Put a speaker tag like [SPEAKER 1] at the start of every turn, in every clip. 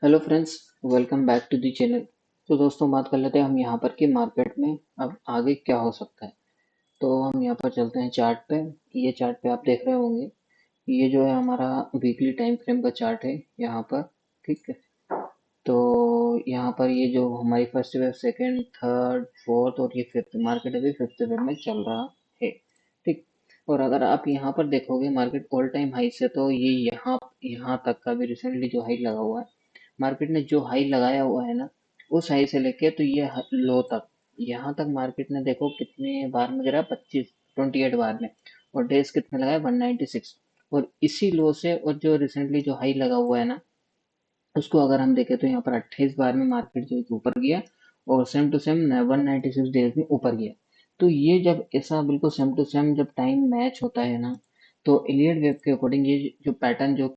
[SPEAKER 1] Hello friends, welcome back to the channel. तो दोस्तों, बात कर लेते हैं हम यहाँ पर कि मार्केट में अब आगे क्या हो सकता है। तो हम यहाँ पर चलते हैं चार्ट पे। ये चार्ट पे आप देख रहे होंगे, ये जो है हमारा वीकली टाइम फ्रेम का चार्ट है यहाँ पर। ठीक है। तो यहाँ पर ये जो हमारी first wave, second, third, fourth और ये फिफ्थ, मार्केट अभी फिफ्थ वेव में चल रहा है। ठीक। और अगर आप यहाँ पर देखोगे मार्केट ऑल टाइम हाई से, तो ये यहाँ यहाँ तक का भी रिसेंटली जो हाई लगा हुआ है, मार्केट ने जो हाई लगाया हुआ है ना, उस हाई से लेके तो ये लो तक, यहाँ तक मार्केट ने देखो कितने बार में गिरा, 28 बार में। और डेज कितने लगाए, 196। और इसी लो से और जो रिसेंटली जो हाई लगा हुआ है ना, उसको अगर हम देखें तो यहाँ पर 28 बार में मार्केट जो है कि ऊपर गया, और सेम टू सेम 196 डेज में ऊपर गया। तो ये जब ऐसा बिल्कुल सेम टू सेम जब टाइम मैच होता है ना, तो इलियट वेव के अकॉर्डिंग ये जो पैटर्न, जो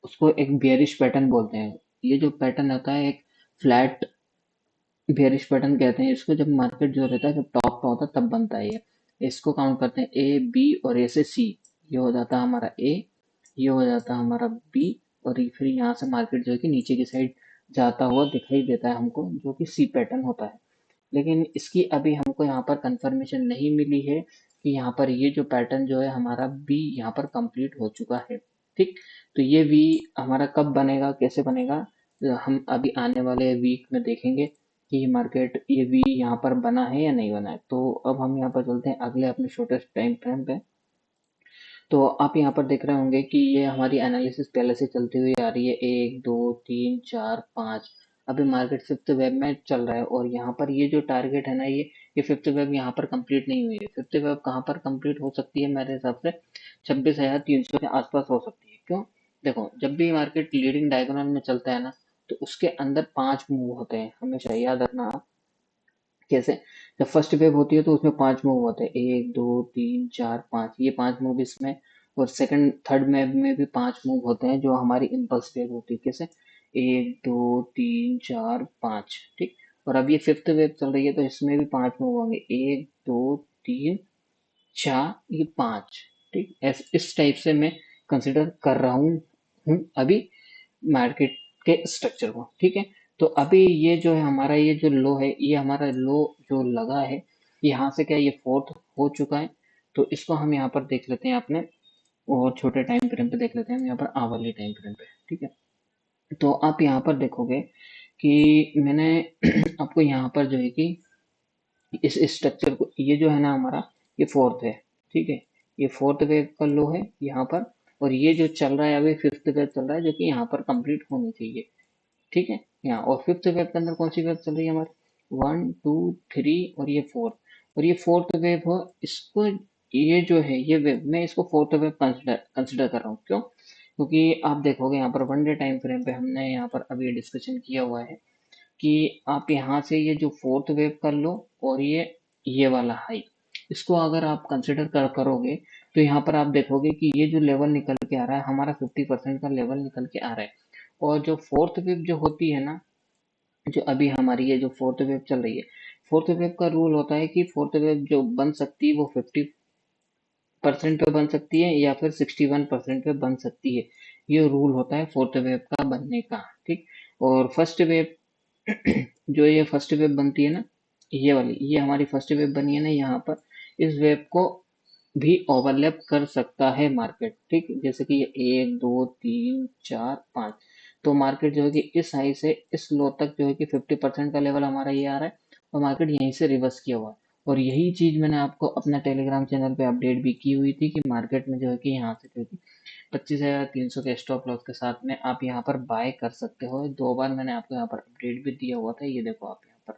[SPEAKER 1] उसको एक बेयरिश पैटर्न बोलते हैं। ये जो पैटर्न होता है एक फ्लैट बेयरिश पैटर्न कहते हैं इसको। जब मार्केट जो रहता है, जब टॉप पे होता है तब बनता है ये। इसको काउंट करते हैं ए बी और ए से सी। ये हो जाता है हमारा ए, ये हो जाता है हमारा बी, और ये फिर यहाँ से मार्केट जो है कि नीचे की साइड जाता हुआ दिखाई देता है हमको, जो कि सी पैटर्न होता है। लेकिन इसकी अभी हमको यहाँ पर कंफर्मेशन नहीं मिली है कि यहाँ पर ये जो पैटर्न जो है हमारा बी यहाँ पर कंप्लीट हो चुका है। ठीक। तो ये वी हमारा कब बनेगा, कैसे बनेगा, हम अभी आने वाले वीक में देखेंगे कि ये मार्केट, ये वी यहाँ पर बना है या नहीं बना है। तो अब हम यहाँ पर चलते हैं अगले अपने शॉर्टेस्ट टाइम फ्रेम पे। तो आप यहाँ पर देख रहे होंगे कि ये हमारी एनालिसिस पहले से चलती हुई आ रही है, एक दो तीन चार पाँच। अभी मार्केट फिफ्थ वेव में चल रहा है, और यहाँ पर ये जो टारगेट है ना, ये फिफ्थ वेव यहाँ पर कंप्लीट नहीं हुई है। फिफ्थ वेव कहाँ पर कंप्लीट हो सकती है मेरे हिसाब से, 26,300 के आसपास हो सकती है। क्यों? देखो, जब भी मार्केट लीडिंग डायगोनल में चलता है ना, तो उसके अंदर 5 मूव होते हैं, हमेशा याद रखना आप। कैसे? जब फर्स्ट वेव होती है तो उसमें 5 मूव होते हैं, एक दो तीन चार पाँच, ये 5 मूव इसमें। और सेकंड थर्ड वेव में भी 5 मूव होते हैं, जो हमारी इम्पल्स वेव होती है। कैसे? एक दो तीन चार पाँच। ठीक। और अब ये फिफ्थ वेव चल रही है, तो इसमें भी 5 मूव होंगे, एक दो तीन चार, ये पाँच। ठीक। इस टाइप से मैं कंसिडर कर रहा हूँ अभी मार्केट के स्ट्रक्चर को। ठीक है। तो अभी ये जो है हमारा, ये जो लो है, ये हमारा लो जो लगा है, यहाँ से क्या, ये फोर्थ हो चुका है। तो इसको हम यहाँ पर देख लेते हैं अपने और छोटे टाइम फ्रेम पे देख लेते हैं हम यहाँ पर, आवरली टाइम फ्रेम पे। ठीक है। तो आप यहाँ पर देखोगे कि मैंने आपको यहाँ पर जो है कि इस स्ट्रक्चर को, ये जो है ना हमारा, ये फोर्थ है। ठीक है। ये फोर्थ वेव का लो है यहाँ पर। और ये जो चल रहा है अभी फिफ्थ वेव चल रहा है, जो कि यहाँ पर कंप्लीट होनी चाहिए। ठीक है। यहाँ और फिफ्थ वेव के अंदर कौन सी वेव चल रही है हमारी, 1 2 3, और ये फोर्थ। और ये फोर्थ वेव हो, इसको, ये जो है ये वेव, मैं इसको फोर्थ वेव कंसिडर कंसिडर कर रहा हूँ। क्यों? क्योंकि आप देखोगे यहाँ पर वन डे टाइम फ्रेम पे हमने यहाँ पर अभी डिस्कशन किया हुआ है कि आप यहाँ से ये जो फोर्थ वेव कर लो, और ये वाला हाई, इसको अगर आप कंसिडर करोगे, तो यहाँ पर आप देखोगे कि ये जो लेवल निकल के आ रहा है हमारा, 50% का लेवल निकल के आ रहा है। और जो फोर्थ वेव जो होती है ना, जो अभी हमारी ये जो फोर्थ वेव चल रही है, फोर्थ वेव का रूल होता है कि फोर्थ वेव जो बन सकती है वो 50% पे बन सकती है, या फिर 61% पे बन सकती है। ये रूल होता है फोर्थ वेव का बनने का। ठीक। और फर्स्ट वेव जो ये फर्स्ट वेव बनती है ना, ये वाली, ये हमारी फर्स्ट वेव बनी है ना यहाँ पर, इस वेव को भी ओवरलैप कर सकता है मार्केट। ठीक। जैसे कि ये एक दो तीन चार पाँच, तो मार्केट जो है कि इस हाई से इस लो तक जो है कि 50% का लेवल हमारा ये आ रहा है, और मार्केट यहीं से रिवर्स किया हुआ है। और यही चीज मैंने आपको अपना टेलीग्राम चैनल पे अपडेट भी की हुई थी कि मार्केट में जो है कि यहाँ से जो है कि 25,300 के स्टॉप लॉस के साथ में आप यहाँ पर बाय कर सकते हो। 2 बार मैंने आपको यहाँ पर अपडेट भी दिया हुआ था, ये देखो आप यहाँ पर,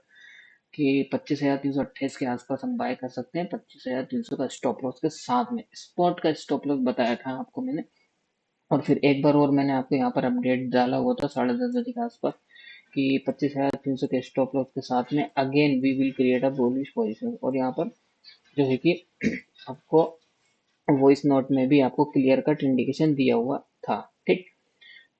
[SPEAKER 1] कि 25,328 के आसपास हम बाय कर सकते हैं, 25,300 का स्टॉप लॉस के साथ में। स्पॉट का स्टॉप लॉस बताया था आपको मैंने। और फिर एक बार और मैंने आपको यहाँ पर अपडेट डाला हुआ था 10:30 बजे के आसपास, कि 25,300 के स्टॉप लॉस के साथ में again we will create a bullish position. और यहाँ पर जो है कि आपको वॉइस नोट में भी आपको क्लियर कट इंडिकेशन दिया हुआ था। ठीक।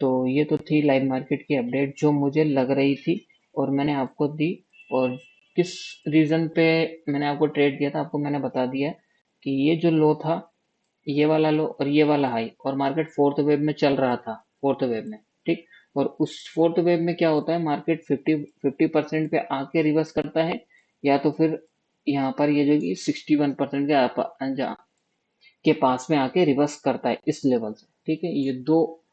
[SPEAKER 1] तो ये तो थी लाइव मार्केट की अपडेट जो मुझे लग रही थी, और मैंने आपको दी। और किस रीजन पे मैंने आपको ट्रेड किया था, आपको मैंने बता दिया कि ये जो लो था, ये वाला लो और ये वाला हाई, और मार्केट फोर्थ वेव में चल रहा था, फोर्थ वेव में। ठीक। और उस फोर्थ वेव में क्या होता है, मार्केट 50% पे आके रिवर्स करता है, या तो फिर यहाँ पर ये जो कि 61% के पास में आके रिवर्स करता है इस लेवल से। ठीक है, ये दो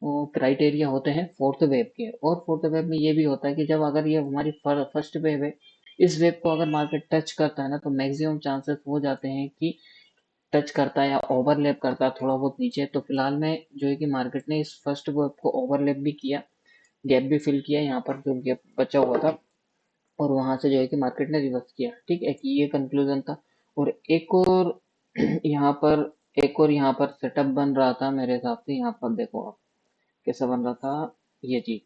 [SPEAKER 1] क्राइटेरिया होते हैं फोर्थ वेव के। और फोर्थ वेव में ये भी होता है कि जब अगर ये हमारी फर्स्ट वेव है, इस वेव को अगर मार्केट टच करता है ना, तो मैक्सिमम चांसेस हो जाते हैं कि टच करता है या ओवरलैप करता है थोड़ा बहुत नीचे। तो फिलहाल में जो है कि मार्केट ने इस फर्स्ट वेव को ओवरलैप भी किया, गैप भी फिल किया, यहाँ पर जो गैप बचा हुआ था, और वहां से जो है कि मार्केट ने रिवर्स किया। ठीक है, कि ये कंक्लूजन था। और एक और यहाँ पर यहाँ पर सेटअप बन रहा था मेरे हिसाब से। यहाँ पर देखो आप कैसा बन रहा था ये चीज।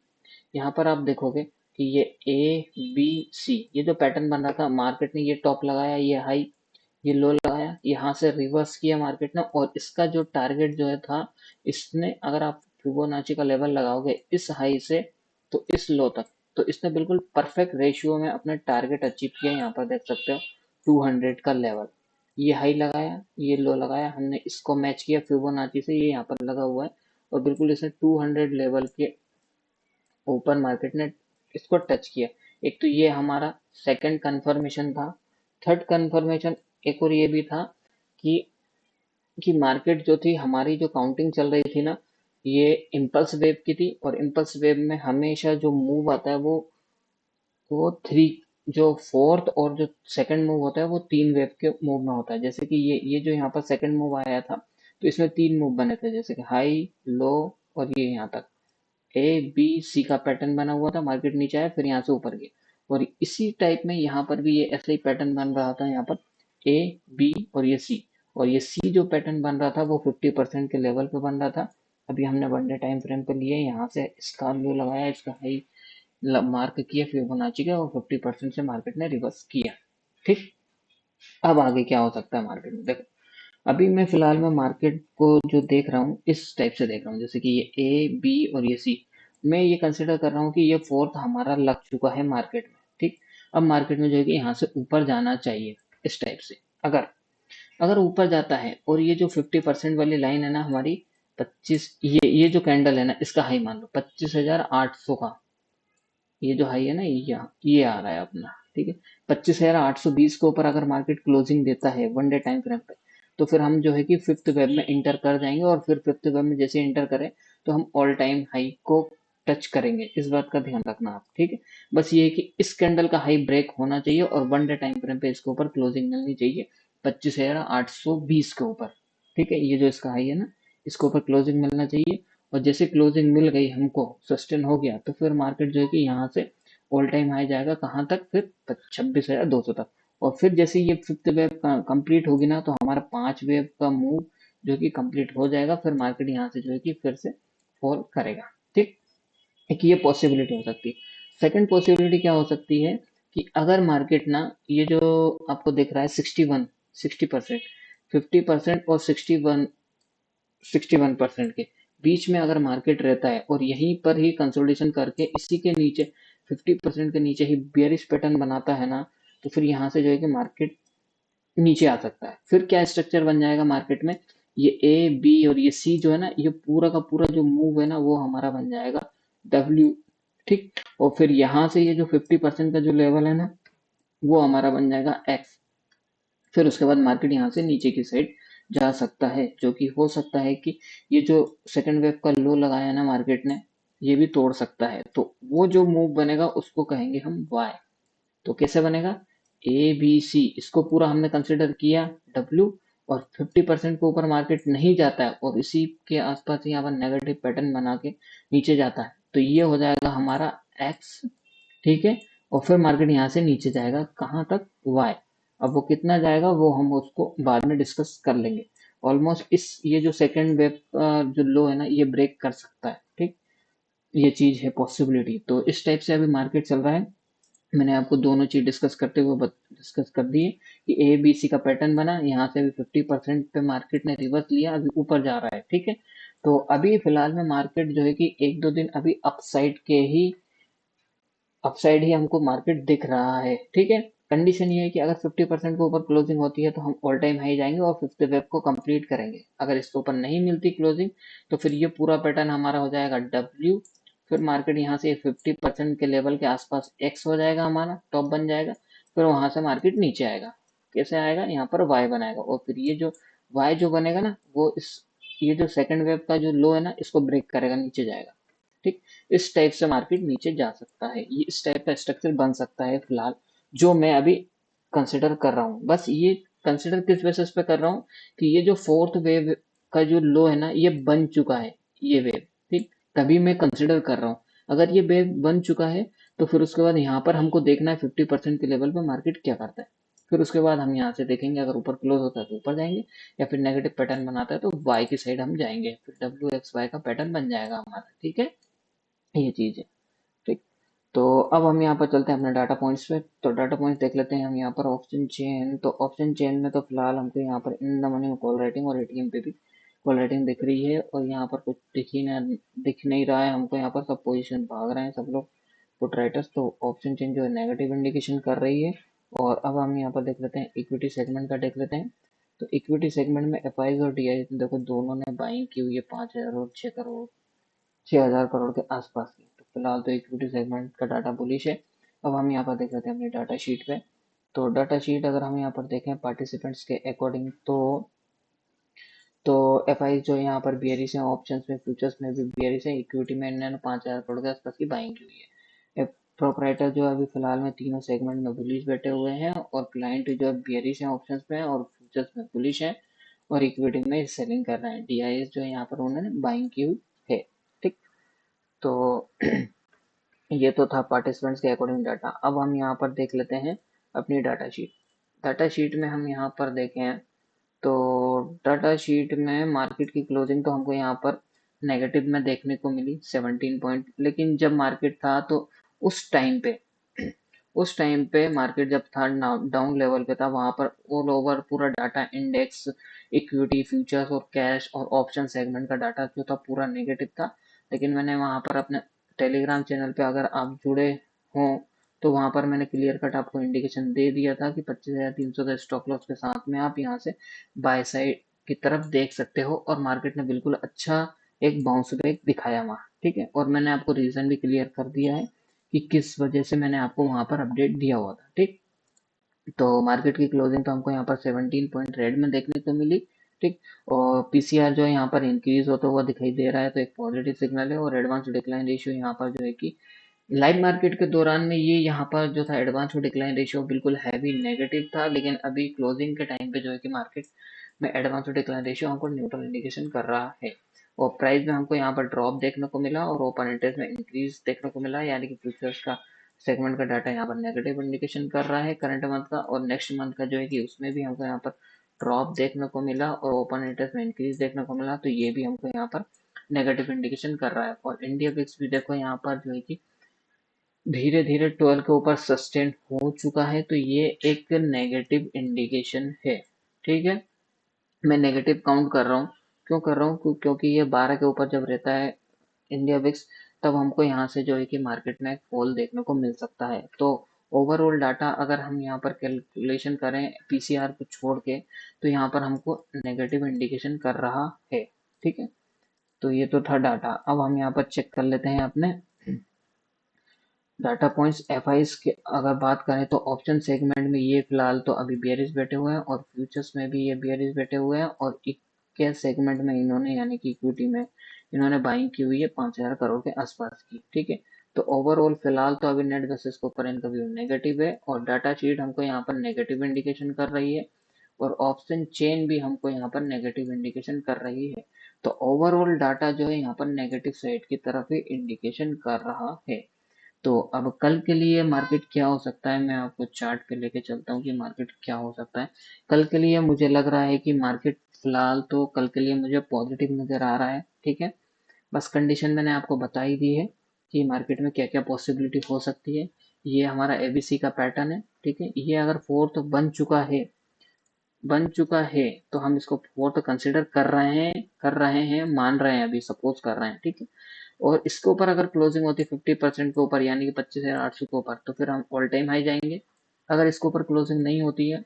[SPEAKER 1] यहाँ पर आप देखोगे कि ये ABC, ये जो पैटर्न बन रहा था, मार्केट ने ये टॉप लगाया, ये हाई, ये लो लगाया, यहाँ से रिवर्स किया मार्केट ने। और इसका जो टारगेट जो है था, इसने अगर आप फिबोनाची का लेवल लगाओगे इस हाई से तो इस लो तक, तो इसने बिल्कुल परफेक्ट रेशियो में अपना टारगेट अचीव किया। यहाँ पर देख सकते हो 200 का लेवल, ये हाई लगाया, ये लो लगाया, हमने इसको मैच किया फिबोनाची से, ये यहाँ पर लगा हुआ है। और बिल्कुल इसने 200 लेवल के ऊपर मार्केट ने इसको टच किया। एक तो ये हमारा सेकंड कंफर्मेशन था। थर्ड कंफर्मेशन एक और ये भी था कि मार्केट जो थी हमारी, जो काउंटिंग चल रही थी ना, ये इम्पल्स वेव की थी। और इम्पल्स वेव में हमेशा जो मूव आता है वो थ्री, जो फोर्थ और जो सेकंड मूव होता है वो तीन वेव के मूव में होता है। जैसे कि ये जो यहाँ पर सेकंड मूव आया था, तो इसमें तीन मूव बने थे, जैसे कि हाई, लो, और ये यहाँ तक ABC का पैटर्न बना हुआ था। मार्केट नीचे आया, फिर यहाँ से ऊपर गया। और इसी टाइप में यहाँ पर भी ये ऐसे ही पैटर्न बन रहा था, यहाँ पर A B और ये C। और ये C जो पैटर्न बन रहा था वो 50% के लेवल पे बन रहा था। अभी हमने वन डे टाइम फ्रेम पे लिए, यहाँ से इसका लो लगाया, इसका हाई मार्क किया फिबोनाची का, और 50% से मार्केट ने रिवर्स किया। ठीक। अब आगे क्या हो सकता है मार्केट में, देखो अभी मैं फिलहाल में मार्केट को जो देख रहा हूँ इस टाइप से देख रहा हूँ, जैसे कि ये A B और ये C। मैं ये कंसिडर कर रहा हूँ कि ये फोर्थ हमारा लग चुका है मार्केट में। ठीक। अब मार्केट में जो है कि यहाँ से ऊपर जाना चाहिए इस टाइप से। अगर अगर ऊपर जाता है, और ये जो 50% वाली लाइन है ना हमारी, 25, ये जो कैंडल है ना, इसका हाई मान लो 25,800 का, ये जो हाई है ना, ये आ रहा है अपना। ठीक है, 25,820 के ऊपर अगर मार्केट क्लोजिंग देता है वन डे टाइम फ्रेम पे, तो फिर हम जो है कि फिफ्थ वेब में इंटर कर जाएंगे। और फिर फिफ्थ वेब में जैसे इंटर करें, तो हम ऑल टाइम हाई को टच करेंगे। इस बात का ध्यान रखना आप। ठीक है, बस ये है कि इस कैंडल का हाई ब्रेक होना चाहिए, और वन डे टाइम फ्रेम पे इसके ऊपर क्लोजिंग मिलनी चाहिए 25,820 के ऊपर। ठीक है, ये जो इसका हाई है ना, इसके ऊपर क्लोजिंग मिलना चाहिए। और जैसे क्लोजिंग मिल गई हमको, सस्टेन हो गया, तो फिर मार्केट जो है कि यहाँ से ऑल टाइम हाई जाएगा कहाँ तक, फिर 26,200 तक। और फिर जैसे ये फिफ्थ वेव कंप्लीट होगी ना, तो हमारा 5 वेव का मूव जो कि कंप्लीट हो जाएगा, फिर मार्केट यहाँ से जो है कि फिर से फॉल करेगा। ठीक। एक ये पॉसिबिलिटी हो सकती है। सेकंड पॉसिबिलिटी क्या हो सकती है, कि अगर मार्केट ना, ये जो आपको दिख रहा है 60% 50% और 61% के बीच में अगर मार्केट रहता है, और यहीं पर ही कंसोलिडेशन करके इसी के नीचे 50% के नीचे ही बियरिश पैटर्न बनाता है ना, तो फिर यहाँ से जो है कि मार्केट नीचे आ सकता है। फिर क्या स्ट्रक्चर बन जाएगा मार्केट में, ये A B और ये C जो है ना, ये पूरा का पूरा जो मूव है ना, वो हमारा बन जाएगा W। ठीक। और फिर यहाँ से ये जो 50% का जो लेवल है ना, वो हमारा बन जाएगा X। फिर उसके बाद मार्केट यहाँ से नीचे की साइड जा सकता है, जो कि हो सकता है कि ये जो सेकंड वेव का लो लगाया ना मार्केट ने, ये भी तोड़ सकता है। तो वो जो मूव बनेगा उसको कहेंगे हम Y। तो कैसे बनेगा, ABC, इसको पूरा हमने कंसिडर किया W, और 50% के ऊपर मार्केट नहीं जाता है, और इसी के आसपास यहाँ पर नेगेटिव पैटर्न बना के नीचे जाता है, तो ये हो जाएगा हमारा X। ठीक है, और फिर मार्केट यहाँ से नीचे जाएगा कहाँ तक, Y। अब वो कितना जाएगा वो हम उसको बाद में डिस्कस कर लेंगे। ऑलमोस्ट इस ये जो सेकंड वेव का जो लो है ना, ये ब्रेक कर सकता है। ठीक। ये चीज है पॉसिबिलिटी। तो इस टाइप से अभी मार्केट चल रहा है। मैंने आपको दोनों चीज डिस्कस करते हुए डिस्कस कर दिए कि ABC का पैटर्न बना, यहाँ से अभी 50% पे मार्केट ने रिवर्स लिया, अभी ऊपर जा रहा है। ठीक है, तो अभी फिलहाल में मार्केट जो है कि एक दो दिन अभी अपसाइड ही हमको मार्केट दिख रहा है। ठीक है, कंडीशन ये है कि अगर 50% के ऊपर क्लोजिंग होती है तो हम ऑल टाइम हाई जाएंगे और फिफ्थ वेव को कंप्लीट करेंगे। अगर इसके ऊपर नहीं मिलती क्लोजिंग तो फिर ये पूरा पैटर्न हमारा हो जाएगा डब्ल्यू, फिर मार्केट यहाँ से 50% के लेवल के आसपास एक्स हो जाएगा, हमारा टॉप बन जाएगा, फिर वहां से मार्केट नीचे आएगा। कैसे आएगा, यहाँ पर वाई बनाएगा और फिर ये जो वाई जो बनेगा ना वो इस ये जो सेकंड वेव का जो लो है ना इसको ब्रेक करेगा, नीचे जाएगा। ठीक, इस टाइप से मार्केट नीचे जा सकता है, ये इस टाइप का स्ट्रक्चर बन सकता है फिलहाल, जो मैं अभी कंसिडर कर रहा हूँ। बस ये कंसिडर किस बेसिस पे कर रहा हूँ कि ये जो फोर्थ वेव का जो लो है ना ये बन चुका है, ये वेव, ठीक, तभी मैं कंसिडर कर रहा हूँ। अगर ये वेव बन चुका है तो फिर उसके बाद यहाँ पर हमको देखना है 50% के लेवल पे मार्केट क्या करता है। फिर उसके बाद हम यहाँ से देखेंगे, अगर ऊपर क्लोज होता है तो ऊपर जाएंगे, या फिर नेगेटिव पैटर्न बनाता है तो वाई की साइड हम जाएंगे, फिर डब्ल्यू एक्स वाई का पैटर्न बन जाएगा हमारा। ठीक है, ये चीज है। ठीक, तो अब हम यहाँ पर चलते हैं अपने डाटा पॉइंट्स पे। तो डाटा पॉइंट्स देख लेते हैं हम यहाँ पर ऑप्शन चेन। तो ऑप्शन चेन में तो फिलहाल हमको यहाँ पर इन द मनी में कॉल राइटिंग और एटीएम पे भी कॉल राइटिंग दिख रही है, और यहाँ पर कुछ दिख नहीं रहा है हमको, यहाँ पर सब पोजीशन भाग रहे हैं सब लोग पुट राइटर्स। तो ऑप्शन चेन जो है नेगेटिव इंडिकेशन कर रही है। और अब हम यहाँ पर देख लेते हैं इक्विटी सेगमेंट का देख लेते हैं। तो इक्विटी सेगमेंट में एफ और डी देखो दोनों ने बाइंग की हुई है 5,000 और 6 करोड़, 6,000 करोड़ के आसपास की। तो फिलहाल तो इक्विटी सेगमेंट का डाटा बुलिश है। अब हम यहाँ पर देख लेते हैं अपनी डाटा शीट पे। तो डाटा शीट अगर हम यहाँ पर देखें पार्टिसिपेंट्स के अकॉर्डिंग, तो एफ आई जो यहाँ पर बियरिश है, ऑप्शन में फ्यूचर्स में भी बियरिश है, इक्विटी में इन्होंने 5,000 करोड़ के आसपास की बाइंग की हुई है। प्रोपराइटर जो है अभी फिलहाल में तीनों सेगमेंट में बुलिश बैठे हुए हैं, और क्लाइंट जो है बियरिश है ऑप्शन में और फ्यूचर्स में बुलिश है, और इक्विटी में सेलिंग कर रहे हैं। डीआईएस जो है यहाँ पर उन्होंने बाइंग की हुई है। ठीक, तो ये तो था पार्टिसिपेंट्स के अकॉर्डिंग डाटा। अब हम यहाँ पर देख लेते हैं अपनी डाटा शीट। डाटा शीट में हम यहाँ पर देखें तो डाटा शीट में मार्केट की क्लोजिंग तो हमको यहाँ पर नेगेटिव में देखने को मिली 17 पॉइंट, लेकिन जब मार्केट था तो उस टाइम पे उस टाइम पे मार्केट जब था डाउन लेवल पे था, वहां पर ऑल ओवर पूरा डाटा इंडेक्स, इक्विटी, फ्यूचर्स और कैश और ऑप्शन सेगमेंट का डाटा जो था पूरा नेगेटिव था। लेकिन मैंने वहां पर अपने टेलीग्राम चैनल पे अगर आप जुड़े हों तो वहां पर मैंने क्लियर कट आपको इंडिकेशन दे दिया था कि 25,300 के स्टॉप लॉस के साथ में आप यहाँ से बाय साइड की तरफ देख सकते हो, और मार्केट ने बिल्कुल अच्छा एक बाउंस बैक दिखाया वहाँ। ठीक है, और मैंने आपको रीजन भी क्लियर कर दिया है कि किस वजह से मैंने आपको वहां पर अपडेट दिया हुआ था। ठीक, तो मार्केट की क्लोजिंग तो हमको यहाँ पर 17 पॉइंट रेड में देखने को मिली। ठीक, और पीसीआर जो है यहाँ पर इंक्रीज होता हुआ दिखाई दे रहा है, तो एक पॉजिटिव सिग्नल है। और एडवांस डिक्लाइन रेशियो यहाँ पर जो है कि लाइव मार्केट के दौरान में ये यहाँ पर जो था एडवांस डिक्लाइन रेशियो बिल्कुल हैवी नेगेटिव था, लेकिन अभी क्लोजिंग के टाइम पे जो है कि मार्केट में एडवांस डिक्लाइन रेशियो हमको न्यूट्रल इंडिकेशन कर रहा है। और प्राइस में हमको यहाँ पर ड्रॉप देखने को मिला और ओपन इंटरेस्ट में इंक्रीज देखने को मिला, यानी कि फ्यूचर्स का सेगमेंट का डाटा यहाँ पर नेगेटिव इंडिकेशन कर रहा है करंट मंथ का, और नेक्स्ट मंथ का जो है कि उसमें भी हमको यहाँ पर ड्रॉप देखने को मिला और ओपन इंटरेस्ट में इंक्रीज देखने को मिला, तो ये भी हमको यहाँ पर नेगेटिव इंडिकेशन कर रहा है। और इंडिया बिक्स भी देखो यहाँ पर जो है कि धीरे धीरे 12 के ऊपर सस्टेन हो चुका है, तो ये एक नेगेटिव इंडिकेशन है। ठीक है, मैं नेगेटिव काउंट कर रहा हूँ। क्यों कर रहा हूँ? क्योंकि ये 12 के ऊपर जब रहता है इंडिया विक्स, तब हमको यहाँ से जो है कि मार्केट में फॉल देखने को मिल सकता है। तो ओवरऑल डाटा अगर हम यहाँ पर कैलकुलेशन करें पीसीआर को छोड़ के, तो यहाँ पर हमको नेगेटिव इंडिकेशन कर रहा है। ठीक है, तो ये तो था डाटा। अब हम यहाँ पर चेक कर लेते हैं अपने डाटा पॉइंट्स एफ के। अगर बात करें तो ऑप्शन सेगमेंट में ये फिलहाल तो अभी बियरिश बैठे हुए हैं, और फ्यूचर्स में भी ये बियरिश बैठे हुए हैं, और के सेगमेंट में इन्होंने यानी कि इक्विटी में इन्होंने बाइंग की हुई है 5,000 करोड़ के आसपास की। ठीक है, तो ओवरऑल फिलहाल तो अभी नेट बेसिस के ऊपर इनका व्यू नेगेटिव है, और डाटा शीट हमको यहाँ पर नेगेटिव इंडिकेशन कर रही है, और ऑप्शन चेन भी हमको यहाँ पर नेगेटिव इंडिकेशन कर रही है। तो ओवरऑल डाटा जो है यहाँ पर नेगेटिव साइड की तरफ ही इंडिकेशन कर रहा है। तो अब कल के लिए मार्केट क्या हो सकता है, मैं आपको चार्ट पे लेके चलता हूँ कि मार्केट क्या हो सकता है कल के लिए। मुझे लग रहा है कि मार्केट फिलहाल तो कल के लिए मुझे पॉजिटिव नजर आ रहा है। ठीक है, बस कंडीशन मैंने आपको बता ही दी है कि मार्केट में क्या क्या पॉसिबिलिटी हो सकती है। ये हमारा एबीसी का पैटर्न है। ठीक है, ये अगर फोर्थ बन चुका है तो हम इसको फोर्थ कंसिडर कर रहे हैं, मान रहे हैं, अभी सपोज कर रहे हैं। ठीक है, और इसके ऊपर अगर क्लोजिंग होती है 50% के ऊपर यानी कि 25,800 के ऊपर, तो फिर हम ऑल टाइम हाई जाएंगे। अगर इसके ऊपर क्लोजिंग नहीं होती है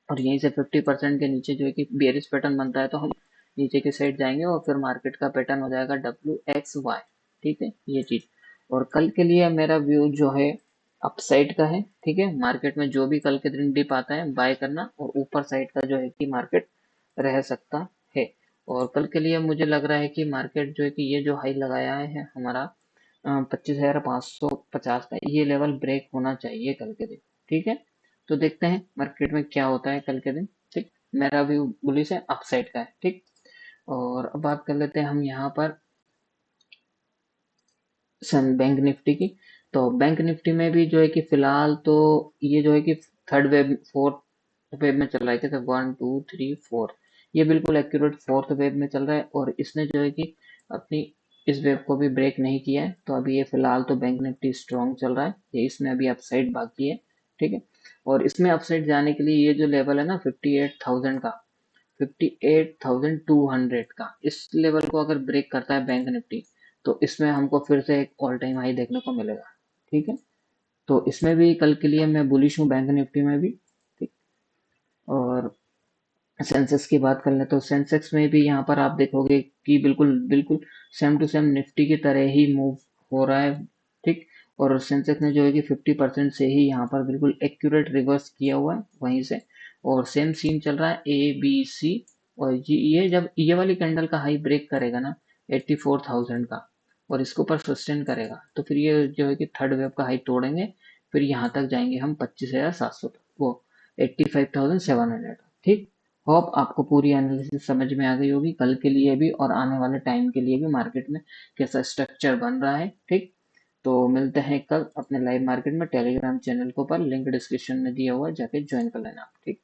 [SPEAKER 1] और यहीं से 50% के नीचे जो है कि बेयरिश पैटर्न बनता है, तो हम नीचे की साइड जाएंगे और फिर मार्केट का पैटर्न हो जाएगा WXY। ठीक है, ये चीज। और कल के लिए मेरा व्यू जो है अपसाइड का है। ठीक है, मार्केट में जो भी कल के दिन डिप आता है बाय करना, और ऊपर साइड का जो है कि मार्केट रह सकता है। और कल के लिए मुझे लग रहा है कि मार्केट जो है कि ये जो हाई लगाया है हमारा 25,550 का, ये लेवल ब्रेक होना चाहिए कल के दिन। ठीक है, तो देखते हैं मार्केट में क्या होता है कल के दिन। ठीक, मेरा व्यू बुलिश है, अपसाइड का है। ठीक, और अब बात कर लेते हैं हम यहाँ पर सन बैंक निफ्टी की। तो बैंक निफ्टी में भी जो है कि फिलहाल तो ये जो है कि थर्ड वेव फोर्थ वेव में चल रहा है। कैसे 1 2 3 4, ये बिल्कुल एक्यूरेट फोर्थ वेव में चल रहा है, और इसने जो है कि अपनी इस वेव को भी ब्रेक नहीं किया है। तो अभी ये फिलहाल तो बैंक निफ्टी स्ट्रॉन्ग चल रहा है, ये इसमें अभी अपसाइड बाकी है। ठीक है, और इसमें अपसाइड जाने के लिए ये जो लेवल है ना 58,000 का, 58,200 का, इस लेवल को अगर ब्रेक करता है बैंक निफ्टी, तो इसमें हमको फिर से एक ऑल टाइम हाई देखने को मिलेगा। ठीक है, तो इसमें भी कल के लिए मैं बुलिश हूँ, बैंक निफ्टी में भी। ठीक, और सेंसेक्स की बात कर लें तो सेंसेक्स में भी यहाँ पर आप देखोगे कि बिल्कुल बिल्कुल सेम टू सेम निफ्टी की तरह ही मूव हो रहा है। ठीक, और सेंसेक्स ने जो है कि 50% से ही यहाँ पर बिल्कुल एक्यूरेट रिवर्स किया हुआ है वहीं से, और सेम सीन चल रहा है ABC। और ये जब ये वाली कैंडल का हाई ब्रेक करेगा ना 84,000 का, और इसके ऊपर सस्टेन करेगा, तो फिर ये जो है कि थर्ड वेव का हाई तोड़ेंगे, फिर यहाँ तक जाएंगे हम 25,700 तक, वो 85,700। ठीक, होप आपको पूरी एनालिसिस समझ में आ गई होगी कल के लिए भी और आने वाले टाइम के लिए भी मार्केट में कैसा स्ट्रक्चर बन रहा है। ठीक, तो मिलते हैं कल अपने लाइव मार्केट में। टेलीग्राम चैनल को पर लिंक डिस्क्रिप्शन में दिया हुआ है, जाके ज्वाइन कर लेना आप। ठीक।